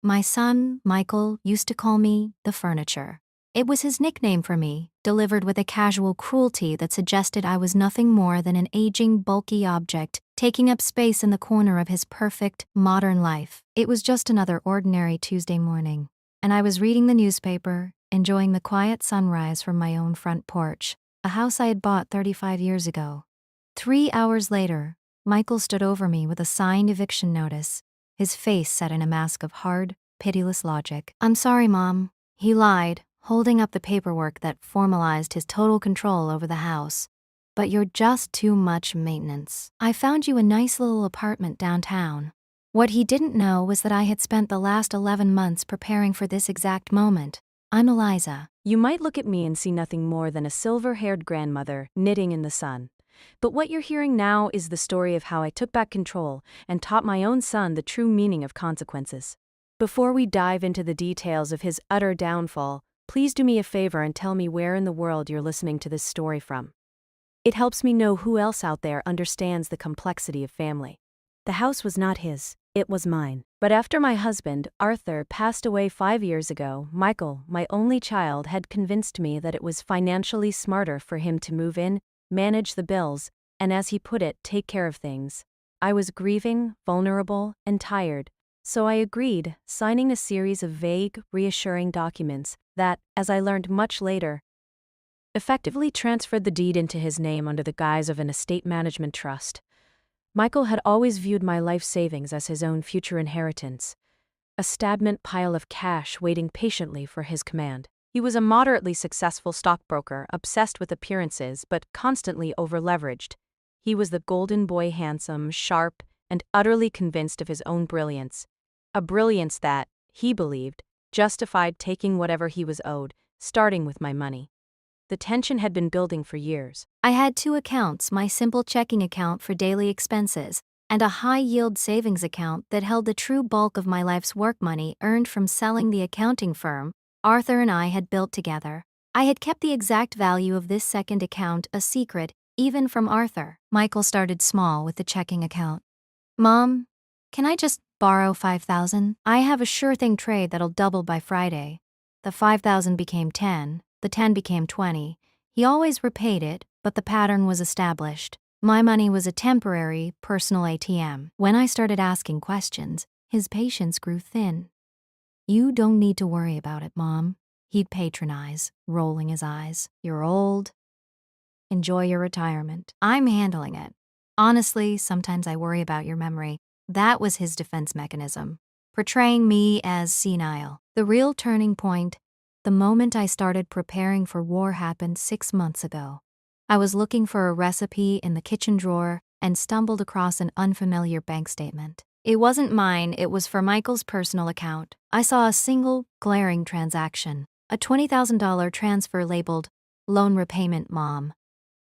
My son, Michael, used to call me the furniture. It was his nickname for me, delivered with a casual cruelty that suggested I was nothing more than an aging, bulky object, taking up space in the corner of his perfect, modern life. It was just another ordinary Tuesday morning, and I was reading the newspaper, enjoying the quiet sunrise from my own front porch, a house I had bought 35 years ago. 3 hours later, Michael stood over me with a signed eviction notice, his face set in a mask of hard, pitiless logic. "I'm sorry, Mom," he lied, holding up the paperwork that formalized his total control over the house. "But you're just too much maintenance. I found you a nice little apartment downtown." What he didn't know was that I had spent the last 11 months preparing for this exact moment. I'm Eliza. You might look at me and see nothing more than a silver-haired grandmother knitting in the sun. But what you're hearing now is the story of how I took back control and taught my own son the true meaning of consequences. Before we dive into the details of his utter downfall, please do me a favor and tell me where in the world you're listening to this story from. It helps me know who else out there understands the complexity of family. The house was not his, it was mine. But after my husband, Arthur, passed away 5 years ago, Michael, my only child, had convinced me that it was financially smarter for him to move in, manage the bills, and as he put it, take care of things. I was grieving, vulnerable, and tired, so I agreed, signing a series of vague, reassuring documents that, as I learned much later, effectively transferred the deed into his name under the guise of an estate management trust. Michael had always viewed my life savings as his own future inheritance, a stagnant pile of cash waiting patiently for his command. He was a moderately successful stockbroker, obsessed with appearances but constantly over-leveraged. He was the golden boy, handsome, sharp, and utterly convinced of his own brilliance. A brilliance that, he believed, justified taking whatever he was owed, starting with my money. The tension had been building for years. I had 2 accounts, my simple checking account for daily expenses, and a high-yield savings account that held the true bulk of my life's work money earned from selling the accounting firm Arthur and I had built together. I had kept the exact value of this second account a secret, even from Arthur. Michael started small with the checking account. "Mom, can I just borrow $5,000? I have a sure-thing trade that'll double by Friday." The $5,000 became 10, the 10 became 20. He always repaid it, but the pattern was established. My money was a temporary, personal ATM. When I started asking questions, his patience grew thin. "You don't need to worry about it, Mom," he'd patronize, rolling his eyes. "You're old. Enjoy your retirement. I'm handling it. Honestly, sometimes I worry about your memory." That was his defense mechanism, portraying me as senile. The real turning point, the moment I started preparing for war, happened 6 months ago. I was looking for a recipe in the kitchen drawer and stumbled across an unfamiliar bank statement. It wasn't mine, it was for Michael's personal account. I saw a single, glaring transaction, a $20,000 transfer labeled "Loan Repayment, Mom."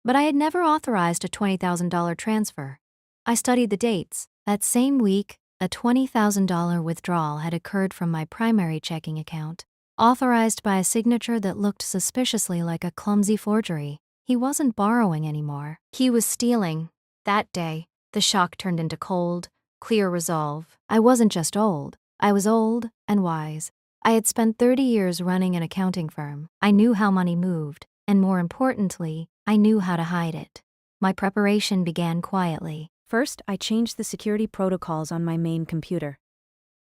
But I had never authorized a $20,000 transfer. I studied the dates. That same week, a $20,000 withdrawal had occurred from my primary checking account, authorized by a signature that looked suspiciously like a clumsy forgery. He wasn't borrowing anymore. He was stealing. That day, the shock turned into cold, clear resolve. I wasn't just old. I was old and wise. I had spent 30 years running an accounting firm. I knew how money moved, and more importantly, I knew how to hide it. My preparation began quietly. First, I changed the security protocols on my main computer.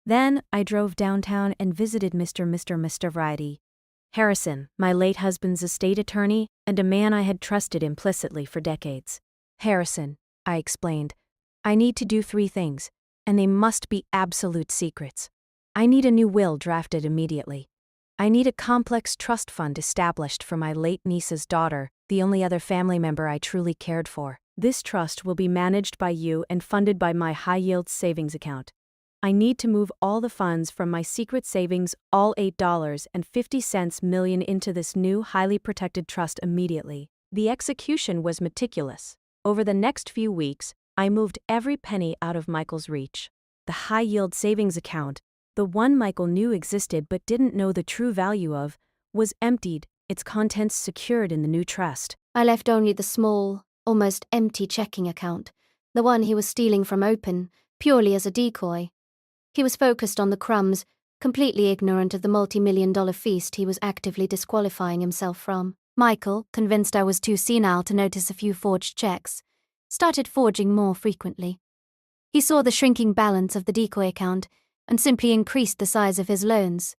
Then, I drove downtown and visited Mr. Variety Harrison, my late husband's estate attorney, and a man I had trusted implicitly for decades. "Harrison," I explained, "I need to do 3 things, and they must be absolute secrets. I need a new will drafted immediately. I need a complex trust fund established for my late niece's daughter, the only other family member I truly cared for. This trust will be managed by you and funded by my high-yield savings account. I need to move all the funds from my secret savings, all $8.50 million, into this new, highly protected trust immediately." The execution was meticulous. Over the next few weeks, I moved every penny out of Michael's reach. The high-yield savings account, the one Michael knew existed but didn't know the true value of, was emptied, its contents secured in the new trust. I left only the small, almost empty checking account, the one he was stealing from open, purely as a decoy. He was focused on the crumbs, completely ignorant of the multi-million-dollar feast he was actively disqualifying himself from. Michael, convinced I was too senile to notice a few forged checks, started forging more frequently. He saw the shrinking balance of the decoy account and simply increased the size of his loans.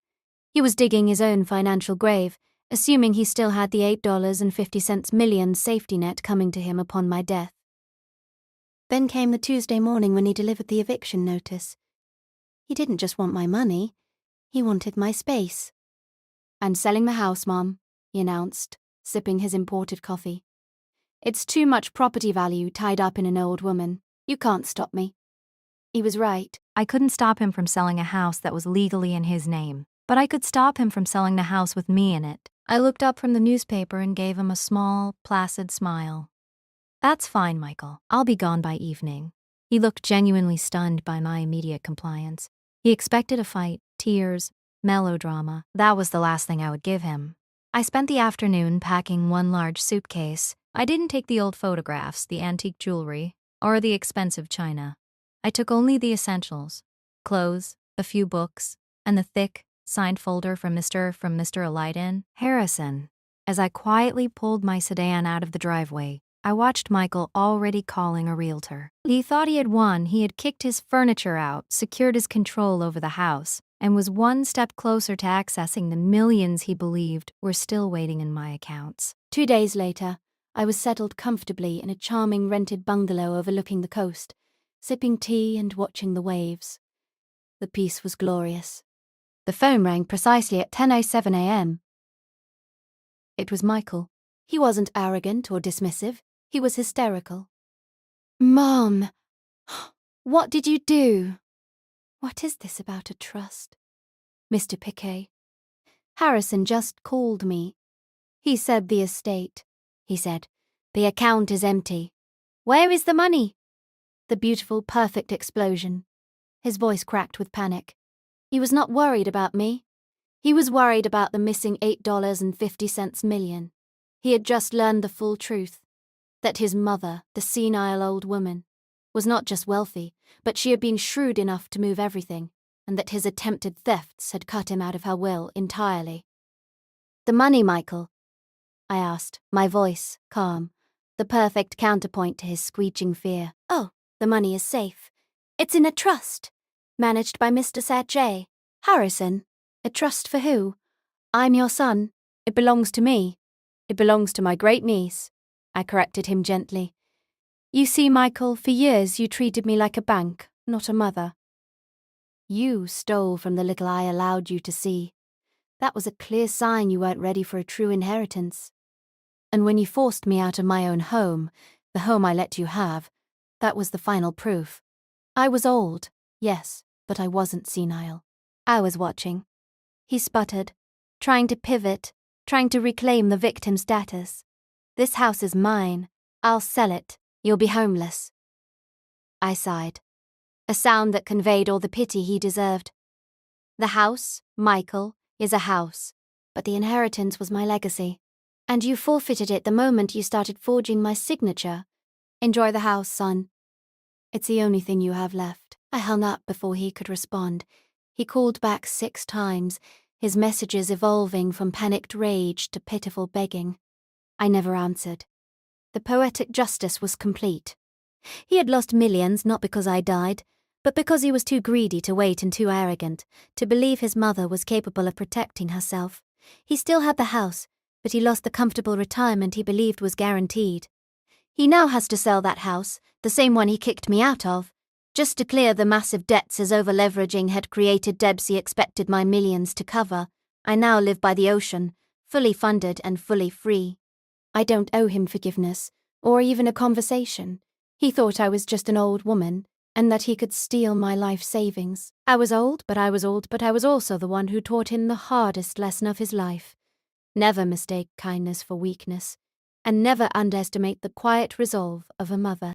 He was digging his own financial grave, assuming he still had the $8.50 million safety net coming to him upon my death. Then came the Tuesday morning when he delivered the eviction notice. He didn't just want my money, he wanted my space. "I'm selling the house, Mom," he announced, sipping his imported coffee. "It's too much property value tied up in an old woman. You can't stop me." He was right. I couldn't stop him from selling a house that was legally in his name, but I could stop him from selling the house with me in it. I looked up from the newspaper and gave him a small, placid smile. "That's fine, Michael. I'll be gone by evening." He looked genuinely stunned by my immediate compliance. He expected a fight, tears, melodrama. That was the last thing I would give him. I spent the afternoon packing one large suitcase. I didn't take the old photographs, the antique jewelry, or the expensive china. I took only the essentials: clothes, a few books, and the thick, signed folder from Mr. Alyden Harrison. As I quietly pulled my sedan out of the driveway, I watched Michael already calling a realtor. He thought he had won. He had kicked his furniture out, secured his control over the house, and was one step closer to accessing the millions he believed were still waiting in my accounts. 2 days later, I was settled comfortably in a charming rented bungalow overlooking the coast, sipping tea and watching the waves. The peace was glorious. The phone rang precisely at 10:07 a.m. It was Michael. He wasn't arrogant or dismissive. He was hysterical. "Mom, what did you do?" "What is this about a trust?" "Mr. Piquet. Harrison just called me. He said the estate. He said, the account is empty. Where is the money?" The beautiful, perfect explosion. His voice cracked with panic. He was not worried about me. He was worried about the missing $8.50 million. He had just learned the full truth. That his mother, the senile old woman, was not just wealthy, but she had been shrewd enough to move everything, and that his attempted thefts had cut him out of her will entirely. "The money, Michael?" I asked, my voice calm, the perfect counterpoint to his screeching fear. "Oh, the money is safe. It's in a trust, managed by Mr. J. Harrison." "A trust for who?" "I'm your son. It belongs to me. It belongs to my great-niece," I corrected him gently. "You see, Michael, for years you treated me like a bank, not a mother. You stole from the little I allowed you to see. That was a clear sign you weren't ready for a true inheritance. And when you forced me out of my own home, the home I let you have, that was the final proof. I was old, yes, but I wasn't senile. I was watching." He sputtered, trying to pivot, trying to reclaim the victim status. "This house is mine. I'll sell it. You'll be homeless." I sighed, a sound that conveyed all the pity he deserved. The house, Michael, is a house, but the inheritance was my legacy. And you forfeited it the moment you started forging my signature. Enjoy the house, son. It's the only thing you have left. I hung up before he could respond. He called back 6 times, his messages evolving from panicked rage to pitiful begging. I never answered. The poetic justice was complete. He had lost millions not because I died, but because he was too greedy to wait and too arrogant to believe his mother was capable of protecting herself. He still had the house, but he lost the comfortable retirement he believed was guaranteed. He now has to sell that house, the same one he kicked me out of, just to clear the massive debts his over-leveraging had created debts he expected my millions to cover. I now live by the ocean, fully funded and fully free. I don't owe him forgiveness, or even a conversation. He thought I was just an old woman, and that he could steal my life savings. I was old, but I was also the one who taught him the hardest lesson of his life. Never mistake kindness for weakness, and never underestimate the quiet resolve of a mother.